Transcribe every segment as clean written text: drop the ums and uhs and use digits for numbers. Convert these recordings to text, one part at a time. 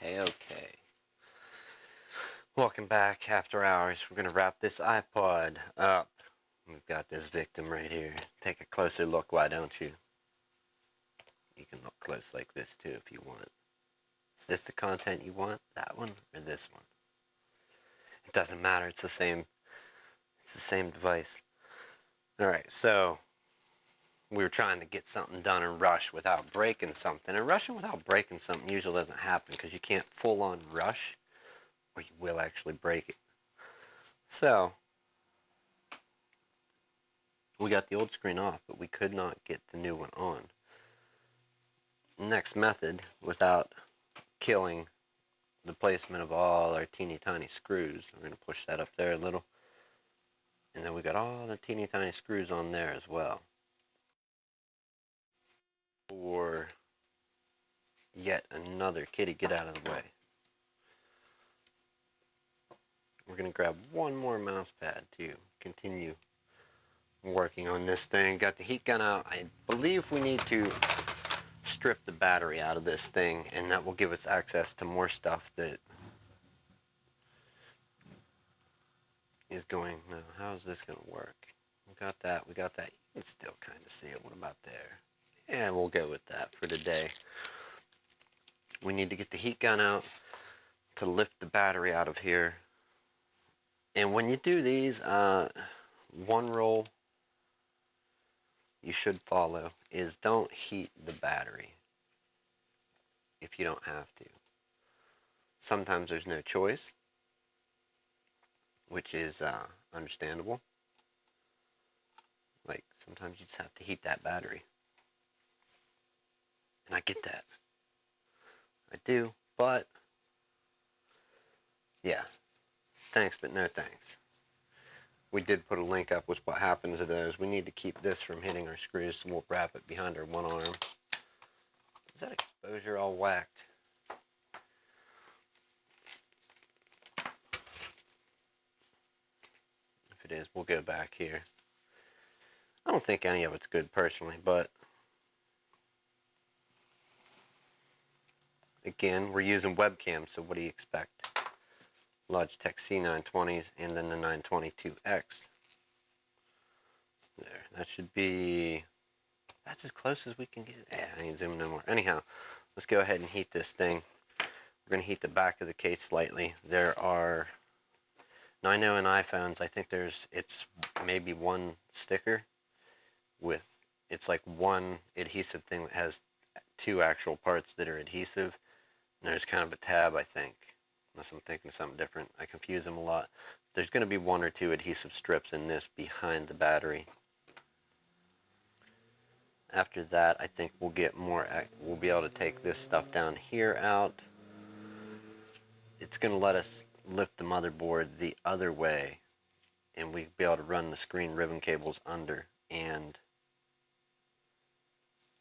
Okay. Welcome back after hours. We're going to wrap this iPod up. We've got this victim right here. Take a closer look, why don't you? You can look close like this too if you want. Is this the content you want? That one or this one? It doesn't matter. It's the same device. Alright, so we were trying to get something done and rush without breaking something. And rushing without breaking something usually doesn't happen because you can't full on rush or you will actually break it. So we got the old screen off, but we could not get the new one on. Next method, without killing the placement of all our teeny tiny screws, we're going to push that up there a little. And then we got all the teeny tiny screws on there as well. For yet another kitty, get out of the way. We're going to grab one more mouse pad to continue working on this thing. Got the heat gun out. I believe we need to strip the battery out of this thing, and that will give us access to more stuff that is going. Now, how is this going to work? We got that. You can still kind of see it. What about there? And we'll go with that for today. We need to get the heat gun out to lift the battery out of here. And when you do these, one rule you should follow is don't heat the battery if you don't have to. Sometimes there's no choice, which is understandable. Like, sometimes you just have to heat that battery. And I get that. I do, but yeah. Thanks, but no thanks. We did put a link up with what happens to those. We need to keep this from hitting our screws, so we'll wrap it behind our one arm. Is that exposure all whacked? If it is, we'll go back here. I don't think any of it's good personally, but again, we're using webcam, so what do you expect? Logitech C920s and then the 922X. There, that should be, that's as close as we can get. I ain't zooming no more. Anyhow, let's go ahead and heat this thing. We're going to heat the back of the case slightly. There are, now I know in iPhones, I think it's maybe one sticker with, it's like one adhesive thing that has two actual parts that are adhesive. And there's kind of a tab, I think, unless I'm thinking something different. I confuse them a lot. There's going to be one or two adhesive strips in this behind the battery. After that, I think we'll get more, we'll be able to take this stuff down here out. It's going to let us lift the motherboard the other way, and we'll be able to run the screen ribbon cables under and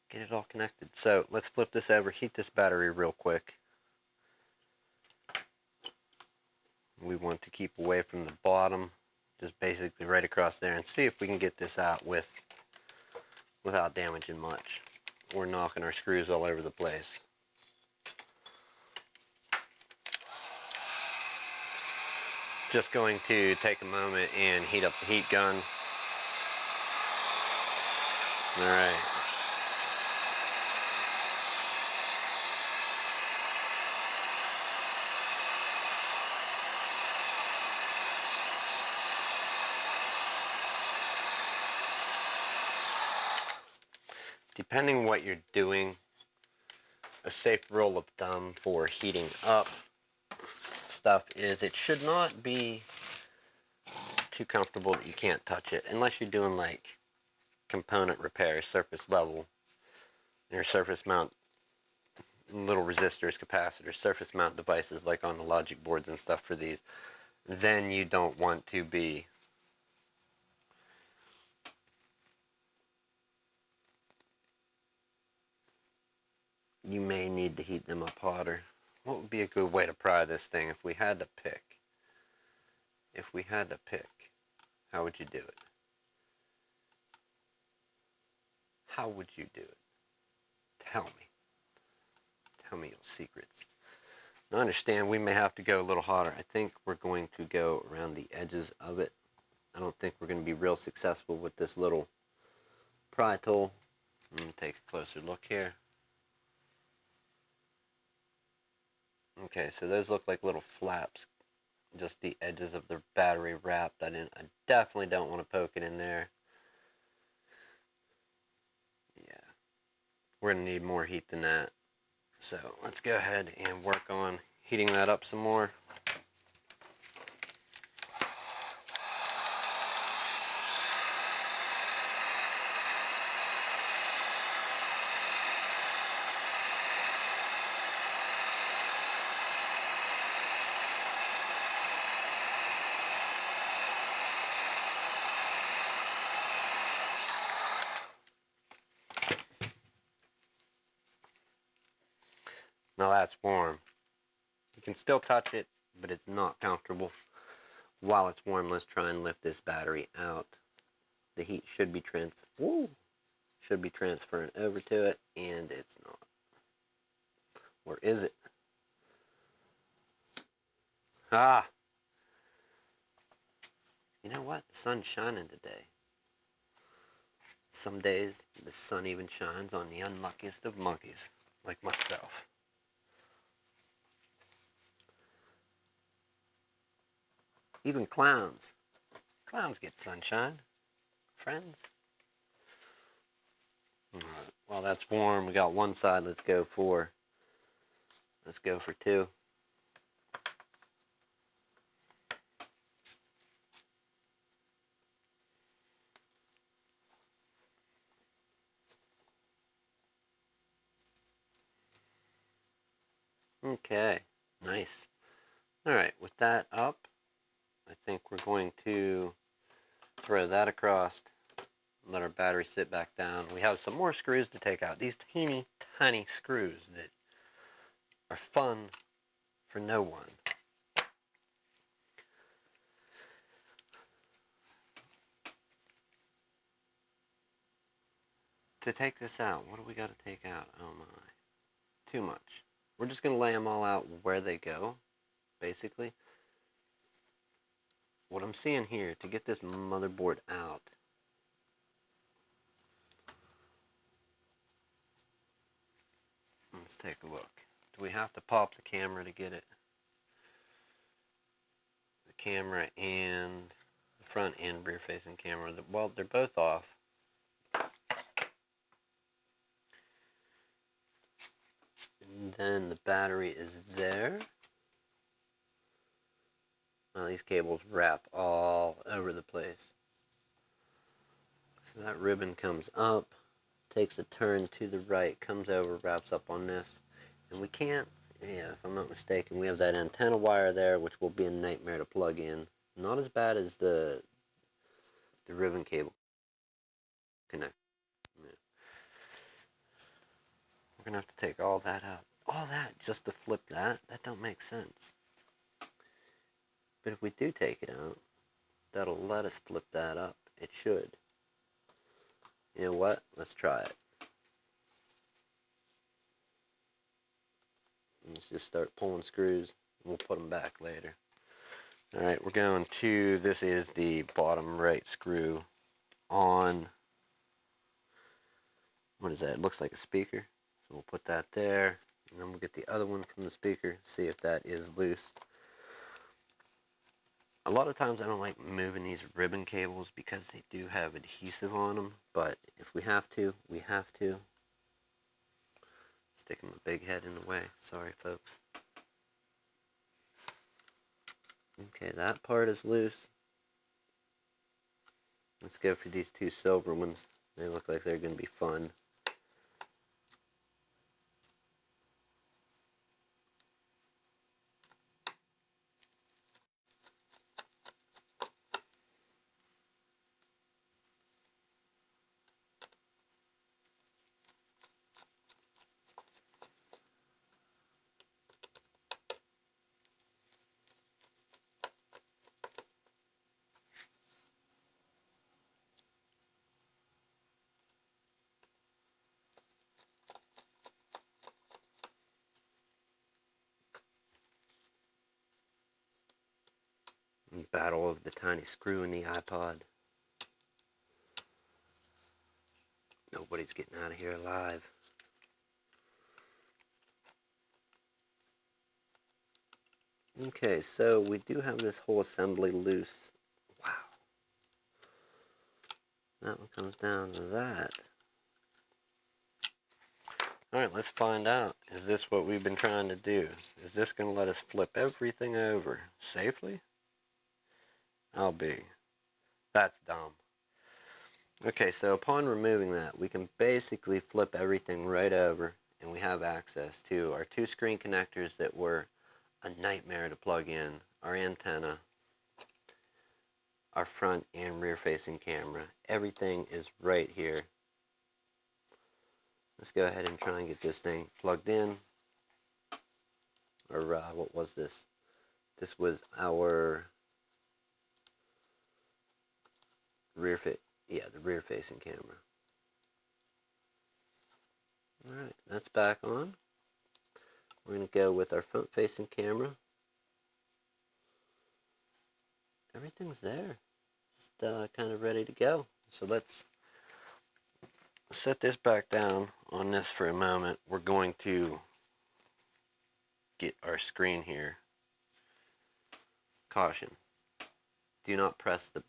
get it all connected. So let's flip this over, heat this battery real quick. We want to keep away from the bottom, just basically right across there, and see if we can get this out without damaging much or knocking our screws all over the place. Just going to take a moment and heat up the heat gun. All right. depending what you're doing, a safe rule of thumb for heating up stuff is it should not be too comfortable that you can't touch it, unless you're doing like component repair, surface level, your surface mount little resistors, capacitors, surface mount devices like on the logic boards and stuff for these. Then you don't want to be you may need to heat them up hotter. What would be a good way to pry this thing if we had to pick? If we had to pick, how would you do it? How would you do it? Tell me. Tell me your secrets. Now understand, we may have to go a little hotter. I think we're going to go around the edges of it. I don't think we're going to be real successful with this little pry tool. I'm going to take a closer look here. Okay, so those look like little flaps, just the edges of the battery wrapped. I definitely don't want to poke it in there. Yeah, we're going to need more heat than that. So let's go ahead and work on heating that up some more. Now that's warm. You can still touch it, but it's not comfortable. While it's warm, let's try and lift this battery out. The heat should be transferring over to it, and it's not. Or is it? Ah! You know what? The sun's shining today. Some days, the sun even shines on the unluckiest of monkeys, like myself. Even clowns. Clowns get sunshine. Friends. Alright, well that's warm. We got one side. Let's go for two. Okay, nice. Alright, with that up, I think we're going to throw that across, let our battery sit back down. We have some more screws to take out. These teeny tiny screws that are fun for no one. To take this out, what do we got to take out? Oh my. Too much. We're just going to lay them all out where they go, basically. What I'm seeing here, to get this motherboard out, let's take a look. Do we have to pop the camera to get it? The camera and the front and rear facing camera, well, they're both off. And then the battery is there. Now these cables wrap all over the place. So that ribbon comes up, takes a turn to the right, comes over, wraps up on this. And we can't, yeah, if I'm not mistaken, we have that antenna wire there, which will be a nightmare to plug in. Not as bad as the ribbon cable connect. Yeah. We're going to have to take all that out. All that just to flip that? That don't make sense. But if we do take it out, that'll let us flip that up. It should. You know what? Let's try it. Let's just start pulling screws. We'll put them back later. Alright, we're going to, this is the bottom right screw on, what is that? It looks like a speaker. So we'll put that there. And then we'll get the other one from the speaker, see if that is loose. A lot of times I don't like moving these ribbon cables because they do have adhesive on them, but if we have to, we have to. Sticking my big head in the way. Sorry, folks. Okay, that part is loose. Let's go for these two silver ones. They look like they're going to be fun. Battle of the tiny screw in the iPod. Nobody's getting out of here alive. Okay, so we do have this whole assembly loose. Wow. That one comes down to that. Alright, let's find out. Is this what we've been trying to do? Is this going to let us flip everything over safely? I'll be. That's dumb. Okay, so upon removing that, we can basically flip everything right over, and we have access to our two screen connectors that were a nightmare to plug in, our antenna, our front and rear facing camera. Everything is right here. Let's go ahead and try and get this thing plugged in. Or what was this? This was our the rear facing camera. Alright, that's back on. We're going to go with our front facing camera. Everything's there. Just kind of ready to go. So let's set this back down on this for a moment. We're going to get our screen here. Caution. Do not press the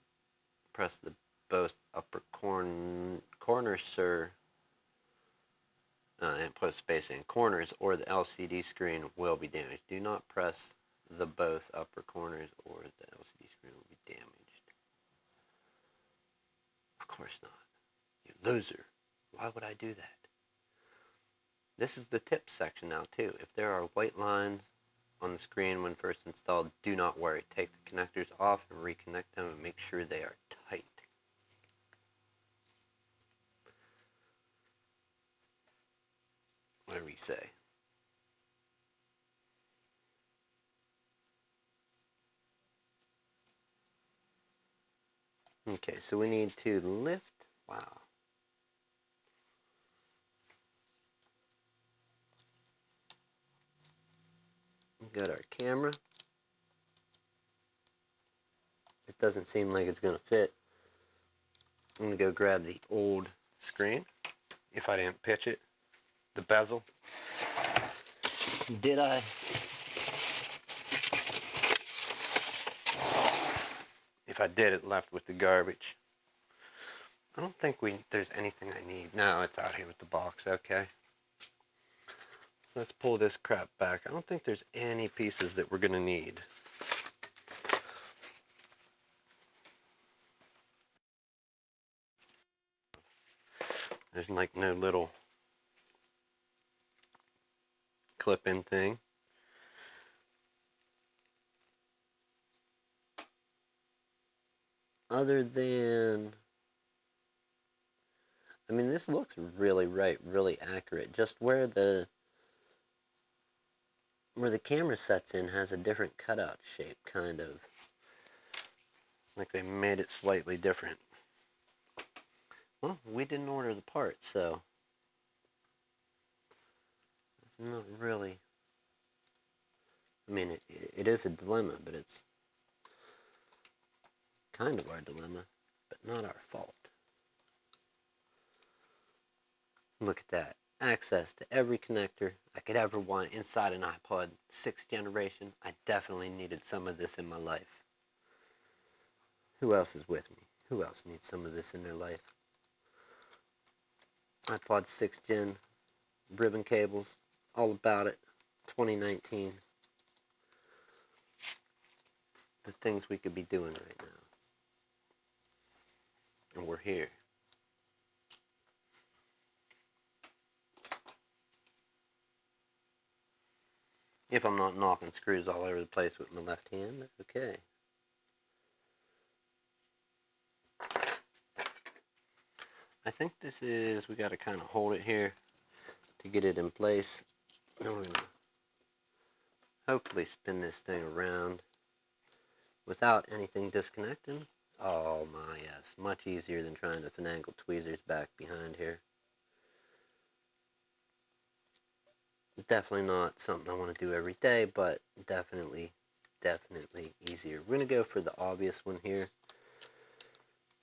both upper corners, sir. And put a space in corners, or the LCD screen will be damaged. Do not press the both upper corners, or the LCD screen will be damaged. Of course not. You loser. Why would I do that? This is the tips section now too. If there are white lines on the screen when first installed, do not worry. Take the connectors off and reconnect them and make sure they are tight. Whatever you say. Okay, so we need to lift. Wow. We've got our camera. It doesn't seem like it's going to fit. I'm going to go grab the old screen, if I didn't pitch it. The bezel. Did I? If I did, it left with the garbage. I don't think there's anything I need. No, it's out here with the box, okay. So let's pull this crap back. I don't think there's any pieces that we're going to need. There's like no little clip-in thing. Other than, I mean, this looks really right, really accurate. Just where the camera sets in has a different cutout shape, kind of. Like they made it slightly different. Well, we didn't order the part, so it's not really, I mean, it is a dilemma, but it's kind of our dilemma, but not our fault. Look at that. Access to every connector I could ever want inside an iPod 6th generation. I definitely needed some of this in my life. Who else is with me? Who else needs some of this in their life? iPod 6th gen ribbon cables. all about it. 2019. The things we could be doing right now. And we're here. If I'm not knocking screws all over the place with my left hand, that's okay. I think this is, we got to kind of hold it here to get it in place. Then we're going to hopefully spin this thing around without anything disconnecting. Oh my, yes. Much easier than trying to finagle tweezers back behind here. Definitely not something I want to do every day, but definitely easier. We're going to go for the obvious one here.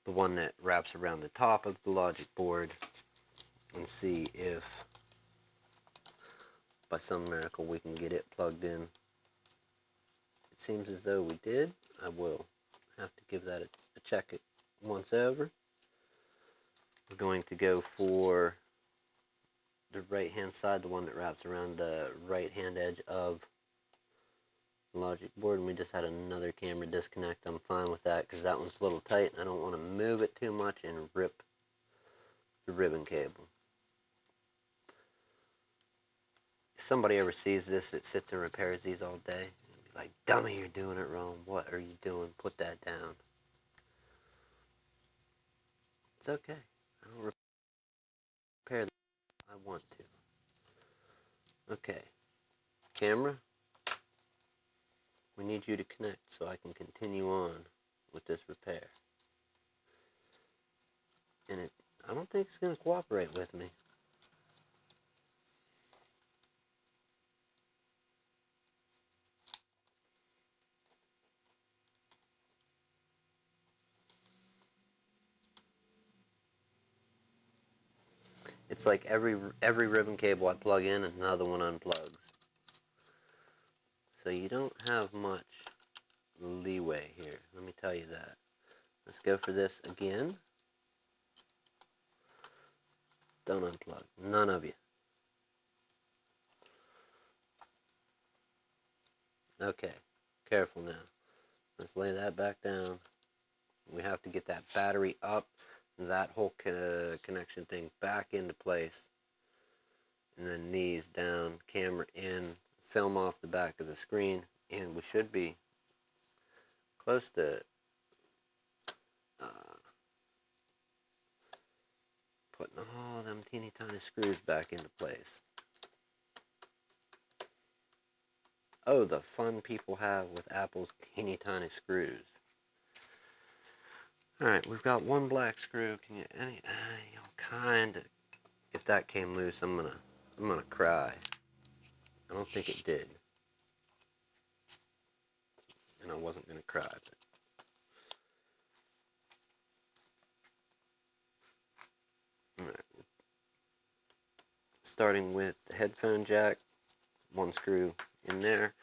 The one that wraps around the top of the logic board, and see if by some miracle we can get it plugged in. It seems as though we did. I will have to give that a check it once over. We're going to go for the right hand side, the one that wraps around the right hand edge of the logic board, and we just had another camera disconnect. I'm fine with that because that one's a little tight and I don't want to move it too much and rip the ribbon cable. If somebody ever sees this that sits and repairs these all day, be like, dummy, you're doing it wrong. What are you doing? Put that down. It's okay. I don't repair them. I want to. Okay. Camera, we need you to connect so I can continue on with this repair. And I don't think it's going to cooperate with me. It's like every ribbon cable I plug in, another one unplugs. So you don't have much leeway here. Let me tell you that. Let's go for this again. Don't unplug. None of you. Okay. Careful now. Let's lay that back down. We have to get that battery up, that whole connection thing back into place. And then knees down, camera in, film off the back of the screen, and we should be close to putting all them teeny tiny screws back into place. Oh, the fun people have with Apple's teeny tiny screws. Alright, we've got one black screw. Can you kind of, if that came loose, I'm gonna cry. I don't think it did. And I wasn't gonna cry, but alright. Starting with the headphone jack, one screw in there.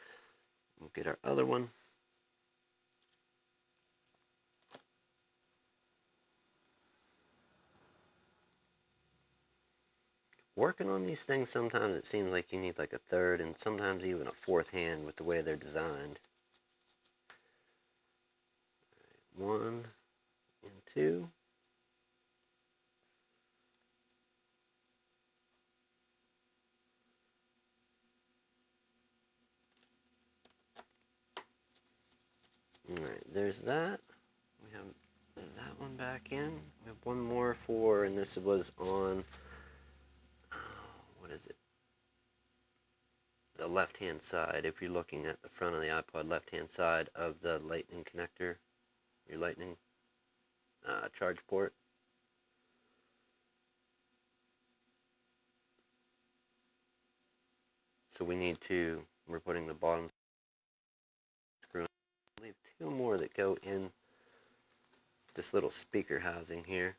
We'll get our other one. Working on these things, sometimes it seems like you need like a third and sometimes even a fourth hand with the way they're designed. Right, 1 and 2. Alright, there's that. We have that one back in. We have one more for, and this was on, what is it? The left-hand side. If you're looking at the front of the iPod, left-hand side of the lightning connector, your lightning charge port. So we're putting the bottom screw in. I believe 2 more that go in this little speaker housing here.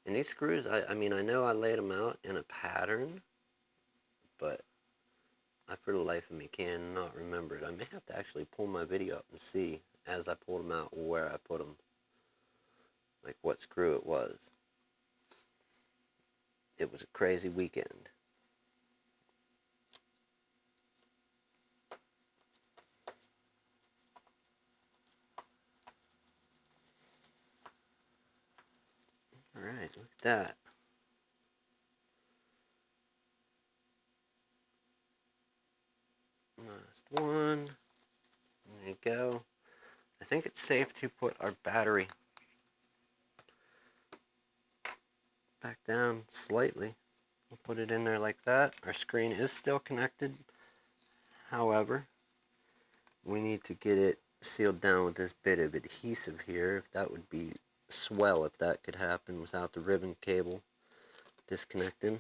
And these screws, I mean, I know I laid them out in a pattern, but I for the life of me cannot remember it. I may have to actually pull my video up and see as I pulled them out, where I put them, like what screw it was. It was a crazy weekend. Alright, look at that. Last one. There you go. I think it's safe to put our battery back down slightly. We'll put it in there like that. Our screen is still connected. However, we need to get it sealed down with this bit of adhesive here. If that would be swell if that could happen without the ribbon cable disconnecting.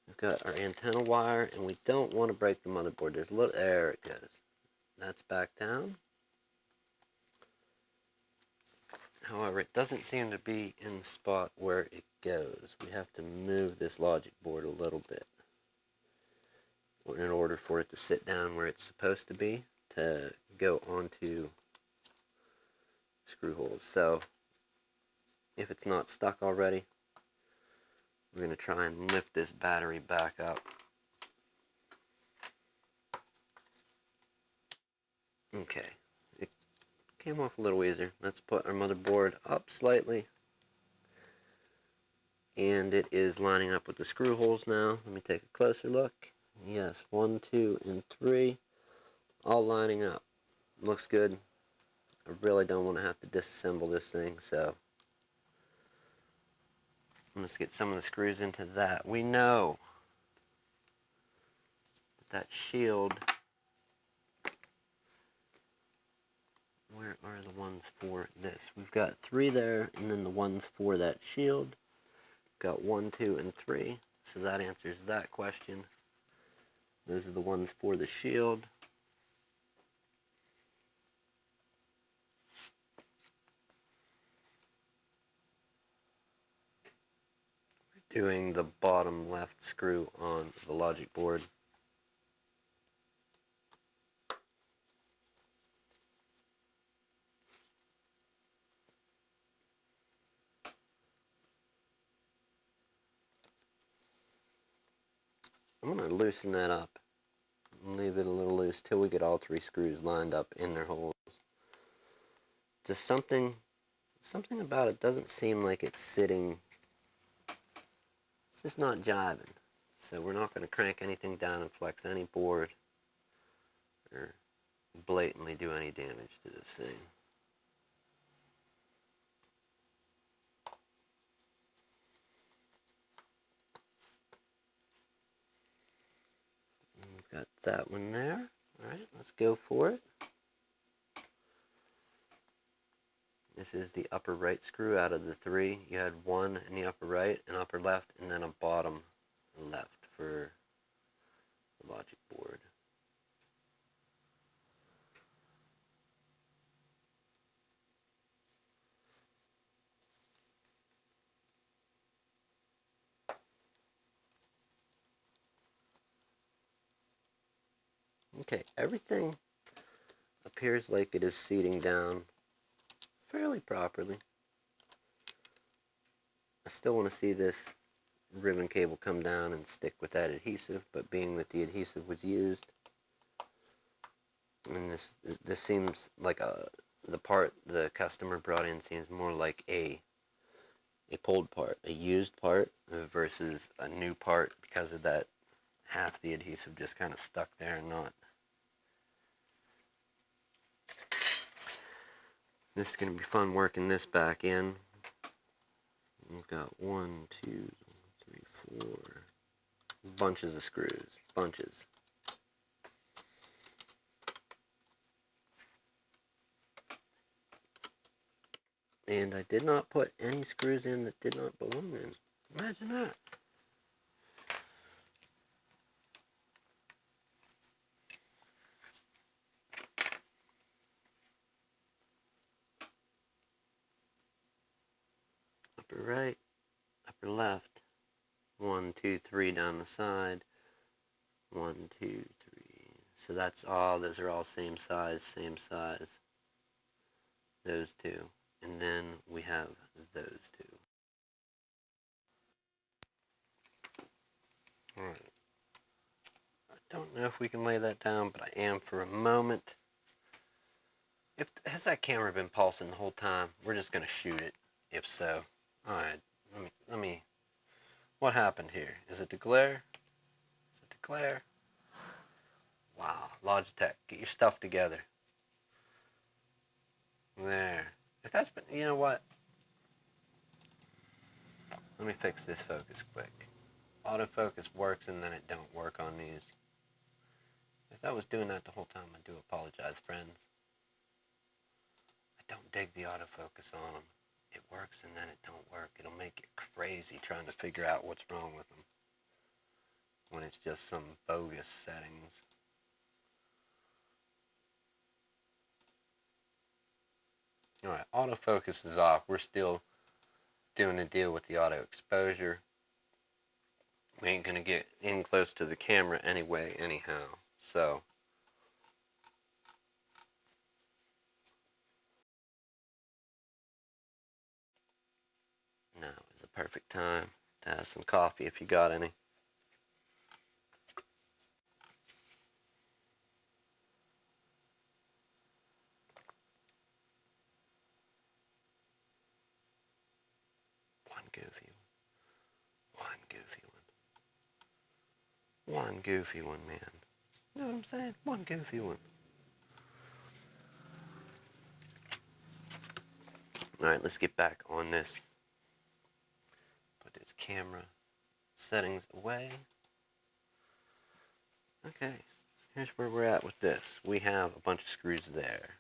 We've got our antenna wire, and we don't want to break the motherboard. There's a little, there it goes. That's back down. However, it doesn't seem to be in the spot where it goes. We have to move this logic board a little bit in order for it to sit down where it's supposed to be to go onto screw holes. So if it's not stuck already, we're going to try and lift this battery back up. Okay, it came off a little easier. Let's put our motherboard up slightly. And it is lining up with the screw holes now. Let me take a closer look. Yes, 1, 2, and 3, all lining up. Looks good. I really don't want to have to disassemble this thing, so let's get some of the screws into that. We know that shield, where are the ones for this? We've got 3 there, and then the ones for that shield. Got 1, 2, and 3, so that answers that question. Those are the ones for the shield. Doing the bottom left screw on the logic board. I'm going to loosen that up and leave it a little loose till we get all 3 screws lined up in their holes. Just something about it doesn't seem like it's sitting. It's just not jiving. So we're not going to crank anything down and flex any board or blatantly do any damage to this thing. And we've got that one there. Alright, let's go for it. This is the upper right screw out of the 3. You had 1 in the upper right, an upper left, and then a bottom left for the logic board. Okay, everything appears like it is seating down fairly properly. I still want to see this ribbon cable come down and stick with that adhesive, but being that the adhesive was used, and this seems like the part the customer brought in seems more like a pulled part, a used part, versus a new part, because of that half the adhesive just kind of stuck there and not. This is going to be fun working this back in. We've got 1, 2, 3, 4 bunches of screws, bunches. And I did not put any screws in that did not belong in. Imagine that. Upper right, upper left. 1, 2, 3 down the side. 1, 2, 3, So that's all, those are all same size, those two. And then we have those two. Alright. I don't know if we can lay that down, but I am for a moment. Has that camera been pulsing the whole time? We're just going to shoot it, if so. Alright, let me, what happened here? Is it the glare? Is it the glare? Wow, Logitech, get your stuff together. There. If that's been, you know what? Let me fix this focus quick. Autofocus works and then it don't work on these. If that was doing that the whole time, I do apologize, friends. I don't dig the autofocus on them. It works and then it don't work. It'll make it crazy trying to figure out what's wrong with them when it's just some bogus settings. Alright, autofocus is off. We're still doing a deal with the auto exposure. We ain't gonna get in close to the camera anyway, anyhow. So now is a perfect time to have some coffee if you got any. One goofy one. One goofy one. One goofy one, man. You know what I'm saying? One goofy one. Alright, let's get back on this. Put this camera settings away. Okay, here's where we're at with this. We have a bunch of screws there.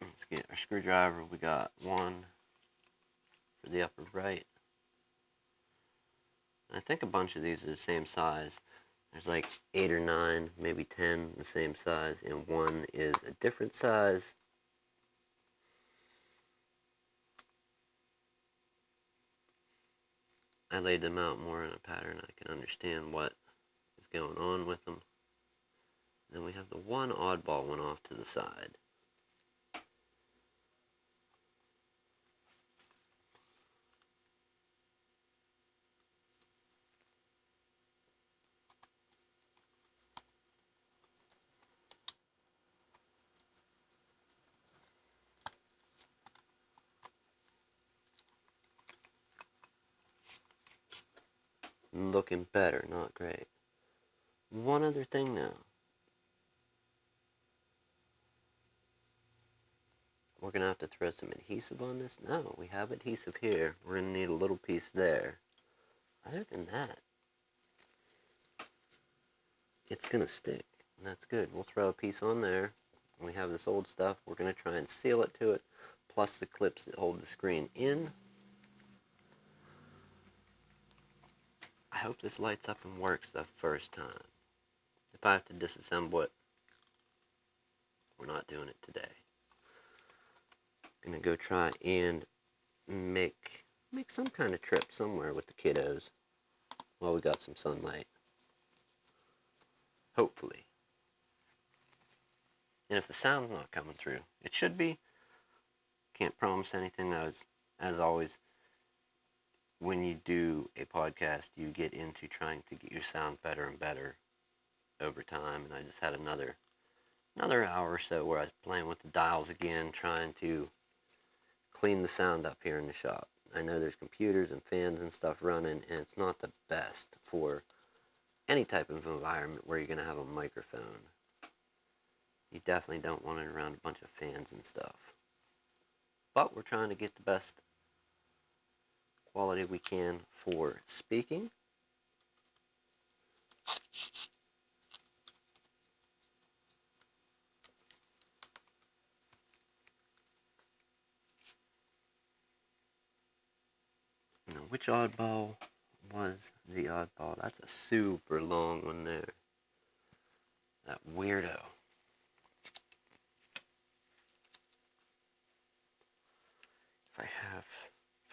Let's get our screwdriver. We got one for the upper right. I think a bunch of these are the same size. There's like 8 or 9, maybe 10 the same size, and one is a different size. I laid them out more in a pattern. I can understand what is going on with them. Then we have the one oddball one off to the side. Looking better, not great. One other thing now. We're going to have to throw some adhesive on this. No, we have adhesive here. We're going to need a little piece there. Other than that, it's going to stick. And that's good. We'll throw a piece on there. We have this old stuff. We're going to try and seal it to it, plus the clips that hold the screen in. I hope this lights up and works the first time. If I have to disassemble it, we're not doing it today. Gonna go try and make some kind of trip somewhere with the kiddos while we got some sunlight. Hopefully. And if the sound's not coming through, it should be. Can't promise anything. As always, when you do a podcast, you get into trying to get your sound better and better over time. And I just had another hour or so where I was playing with the dials again, trying to clean the sound up here in the shop. I know there's computers and fans and stuff running, and it's not the best for any type of environment where you're going to have a microphone. You definitely don't want it around a bunch of fans and stuff. But we're trying to get the best quality we can for speaking. Now, which oddball was the oddball? That's a super long one there. That weirdo. If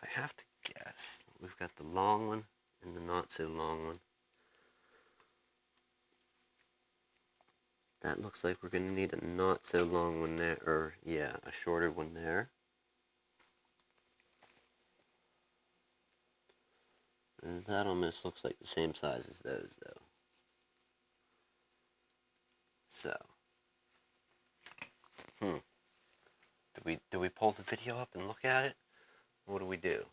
I have to guess, we've got the long one and the not so long one. That looks like we're going to need a not so long one there, or yeah, a shorter one there. And that almost looks like the same size as those though. So, do we pull the video up and look at it? What do we do?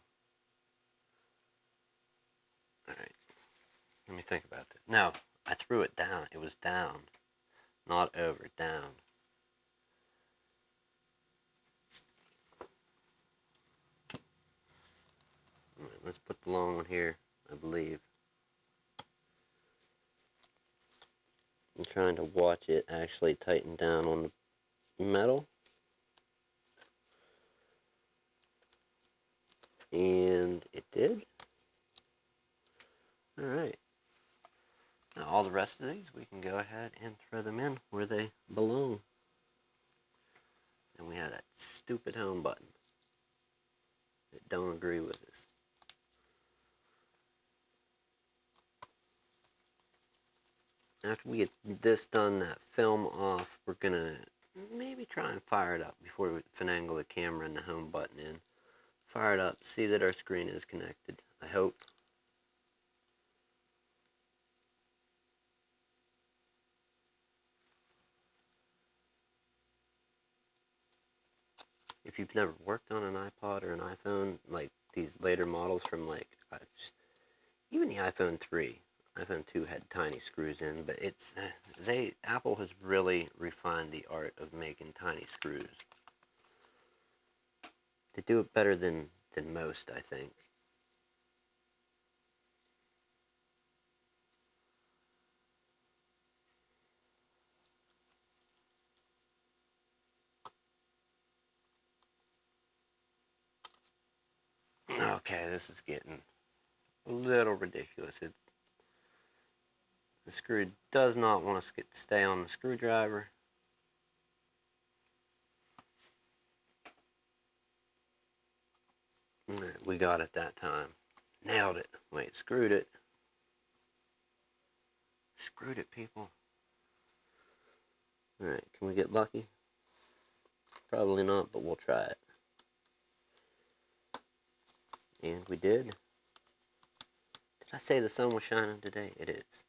Alright, let me think about that. No, I threw it down. It was down, not over, down. Alright, let's put the long one here, I believe. I'm trying to watch it actually tighten down on the metal. And it did. Alright. Now all the rest of these we can go ahead and throw them in where they belong. And we have that stupid home button that don't agree with us. After we get this done, that film off, we're gonna maybe try and fire it up before we finagle the camera and the home button in. Fire it up, see that our screen is connected, I hope. If you've never worked on an iPod or an iPhone, like these later models from like, even the iPhone 3, iPhone 2 had tiny screws in, but Apple has really refined the art of making tiny screws. They do it better than most, I think. Okay, this is getting a little ridiculous. The screw does not want to stay on the screwdriver. We got it that time. Nailed it. Wait, screwed it. Screwed it, people. Alright, can we get lucky? Probably not, but we'll try it. And we did. Did I say the sun was shining today? It is.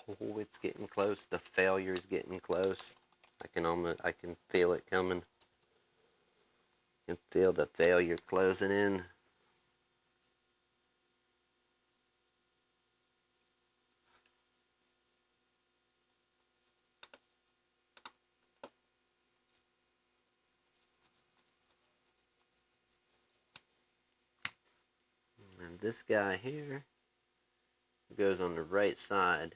Oh, it's getting close. The failure's getting close. I can feel it coming. I can feel the failure closing in. And this guy here goes on the right side.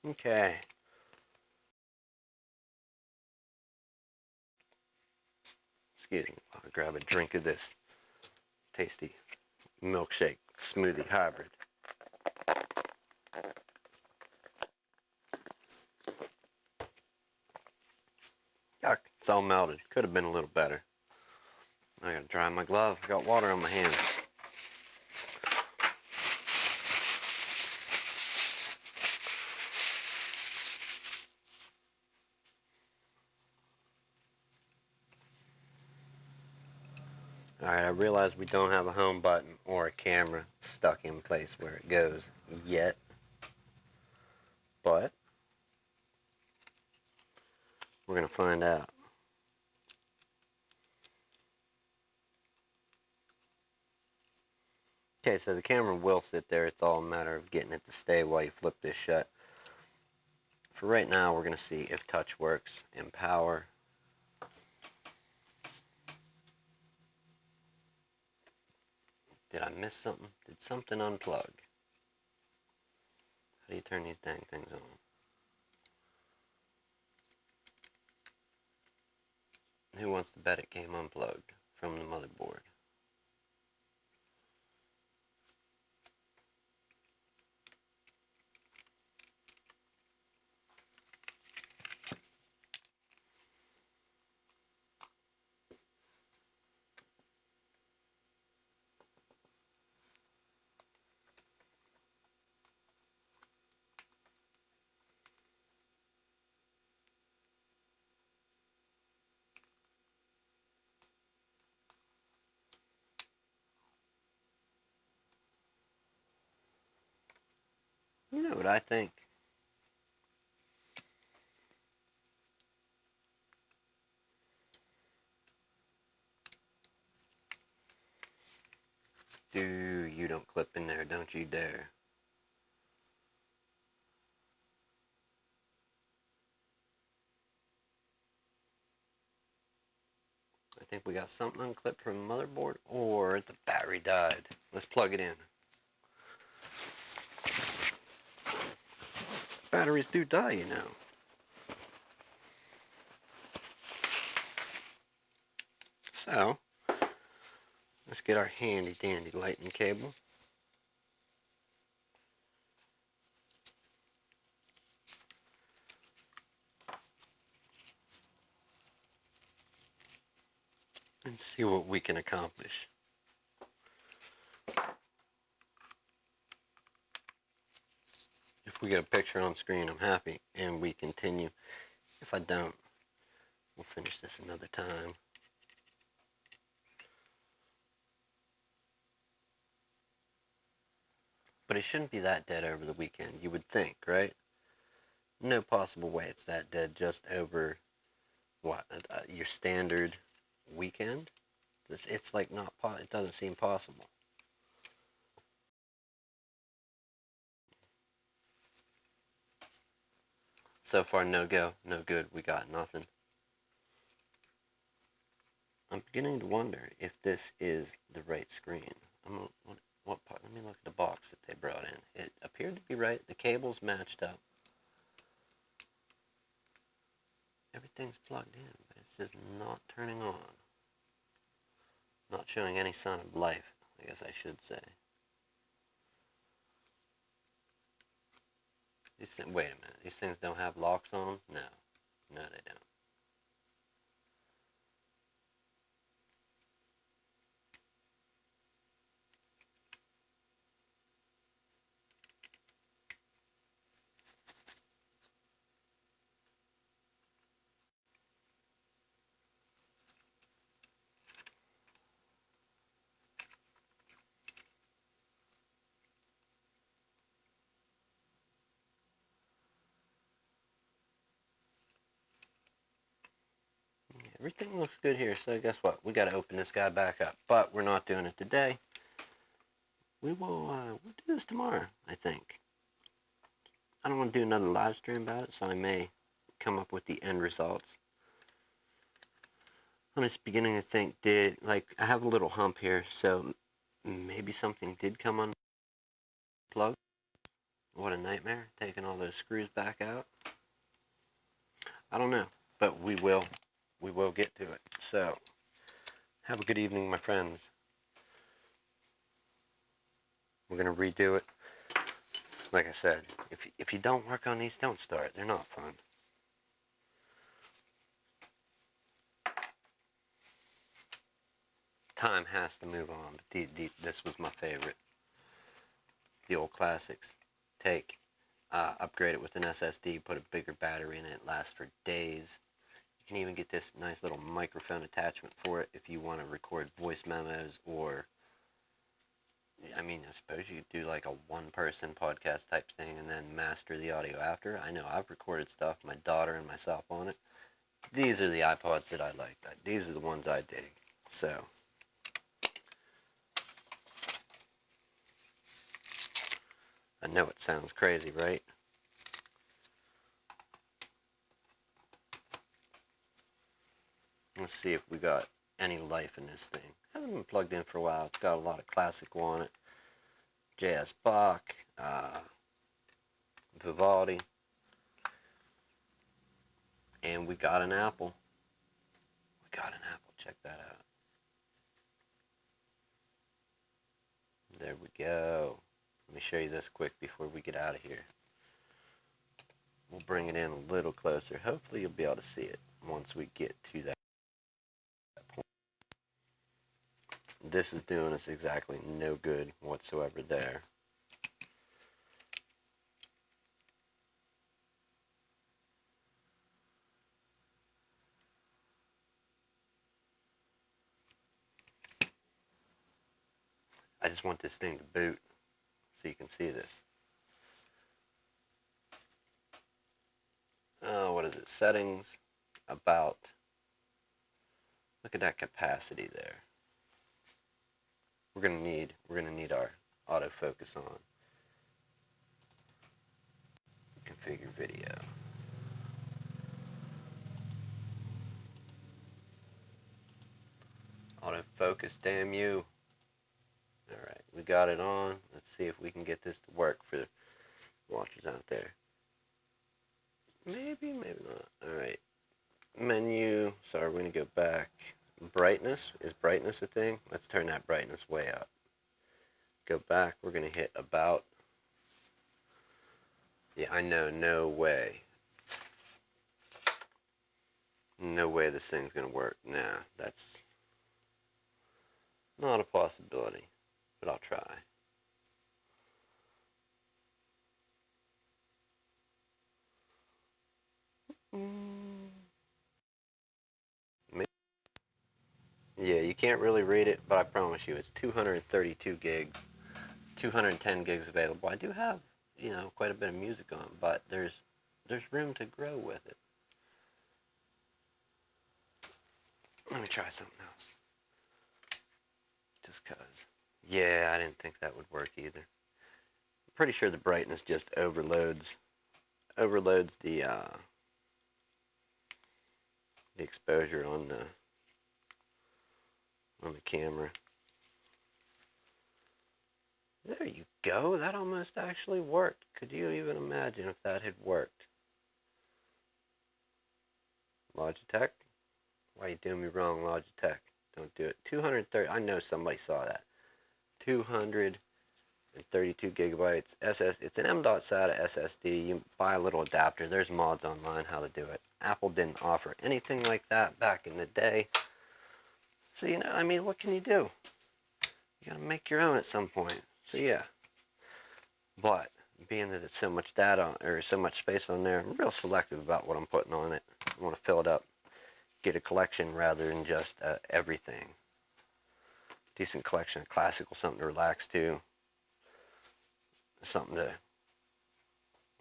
Okay. Excuse me, I'll grab a drink of this tasty milkshake smoothie hybrid. Yuck, it's all melted. Could have been a little better. I gotta dry my glove. I got water on my hands. Alright, I realize we don't have a home button or a camera stuck in place where it goes yet. But we're gonna find out. Okay, so the camera will sit there. It's all a matter of getting it to stay while you flip this shut. For right now, we're gonna see if touch works in power. Did I miss something? Did something unplug? turn these dang things on. Who wants to bet it came unplugged from the motherboard? You know what I think? You don't clip in there, don't you dare. I think we got something unclipped from the motherboard, or the battery died. Let's plug it in. Batteries do die, you know. So, let's get our handy dandy lightning cable. And see what we can accomplish. If we get a picture on screen, I'm happy, and we continue. If I don't, we'll finish this another time. But it shouldn't be that dead over the weekend, you would think, right? No possible way it's that dead just over, what, your standard weekend? It's like not, it doesn't seem possible. So far, no go, no good, we got nothing. I'm beginning to wonder if this is the right screen. What part? Let me look at the box that they brought in. It appeared to be right. The cables matched up. Everything's plugged in, but it's just not turning on. Not showing any sign of life, I guess I should say. Wait a minute. These things don't have locks on them? No. No, they don't. Everything looks good here, so guess what? We got to open this guy back up. But we're not doing it today. We'll do this tomorrow, I think. I don't want to do another live stream about it, so I may come up with the end results. I'm just beginning to think, I have a little hump here, so maybe something did come unplugged. What a nightmare, taking all those screws back out. I don't know, but we will get to it. So, have a good evening, my friends. We're going to redo it. Like I said, if you don't work on these, don't start. They're not fun. Time has to move on, but this was my favorite. The old classics. Upgrade it with an SSD, put a bigger battery in it, lasts for days. You can even get this nice little microphone attachment for it if you want to record voice memos, or I suppose you could do like a one-person podcast type thing and then master the audio after. I know I've recorded stuff, my daughter and myself on it. These are the iPods that I like. These are the ones I dig. So, I know it sounds crazy, right? Let's see if we got any life in this thing. Hasn't been plugged in for a while. It's got a lot of classic on it. J.S. Bach, Vivaldi. And we got an apple. We got an apple. Check that out. There we go. Let me show you this quick before we get out of here. We'll bring it in a little closer. Hopefully you'll be able to see it once we get to that point. This is doing us exactly no good whatsoever there. I just want this thing to boot so you can see this. What is it? Settings, about. Look at that capacity there. We're gonna need our autofocus on. Configure video. Autofocus, damn you. Alright, we got it on. Let's see if we can get this to work for the watchers out there. Maybe, maybe not. Alright. Menu. Sorry, we're going to go back. Brightness. Is brightness a thing? Let's turn that brightness way up. Go back. We're going to hit about. Yeah, I know. No way. No way this thing's going to work. Nah, that's not a possibility. But I'll try. Yeah, you can't really read it, but I promise you it's 232 gigs. 210 gigs available. I do have, quite a bit of music on, but there's room to grow with it. Let me try something else. Just cause. Yeah, I didn't think that would work either. I'm pretty sure the brightness just overloads the exposure on the camera. There you go. That almost actually worked. Could you even imagine if that had worked? Logitech? Why are you doing me wrong, Logitech? Don't do it. 230. I know somebody saw that. 232 gigabytes. It's an M.2 SATA SSD. You buy a little adapter. There's mods online how to do it. Apple didn't offer anything like that back in the day. So, what can you do? You gotta make your own at some point. So, yeah. But, being that it's so much data, or so much space on there, I'm real selective about what I'm putting on it. I want to fill it up. Get a collection rather than just everything. Decent collection of classical, something to relax to. Something to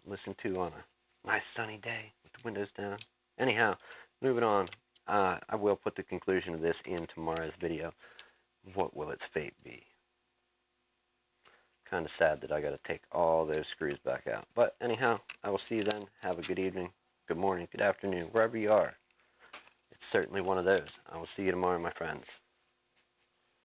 listen to on a nice sunny day with the windows down. Anyhow, moving on. I will put the conclusion of this in tomorrow's video. What will its fate be? Kind of sad that I got to take all those screws back out. But anyhow, I will see you then. Have a good evening, good morning, good afternoon, wherever you are. It's certainly one of those. I will see you tomorrow, my friends.